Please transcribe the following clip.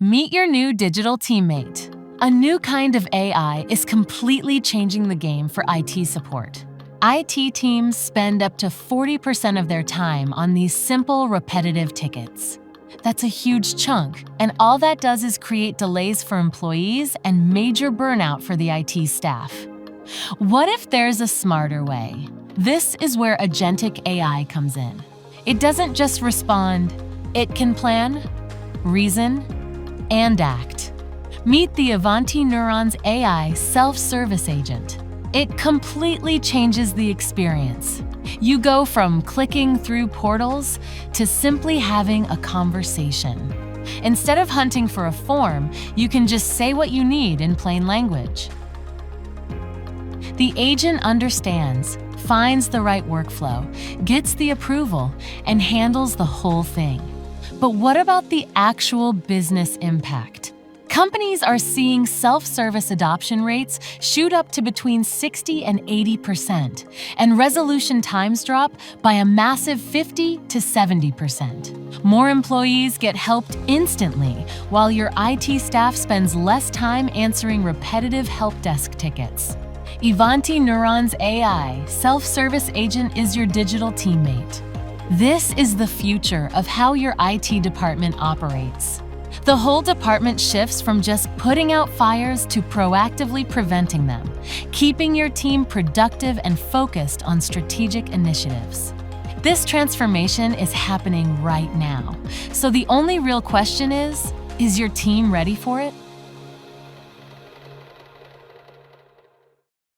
Meet your new digital teammate. A new kind of AI is completely changing the game for IT support. IT teams spend up to 40% of their time on these simple, repetitive tickets. That's a huge chunk, and all that does is create delays for employees and major burnout for the IT staff. What if there's a smarter way? This is where Agentic AI comes in. It doesn't just respond, it can plan, reason, and act. Meet the Ivanti Neurons AI self-service agent. It completely changes the experience. You go from clicking through portals to simply having a conversation. Instead of hunting for a form, you can just say what you need in plain language. The agent understands, finds the right workflow, gets the approval, and handles the whole thing. But what about the actual business impact? Companies are seeing self-service adoption rates shoot up to between 60 and 80%, and resolution times drop by a massive 50 to 70%. More employees get helped instantly, while your IT staff spends less time answering repetitive help desk tickets. Ivanti Neurons AI self-service agent is your digital teammate. This is the future of how your IT department operates. The whole department shifts from just putting out fires to proactively preventing them, keeping your team productive and focused on strategic initiatives. This transformation is happening right now. So the only real question is your team ready for it?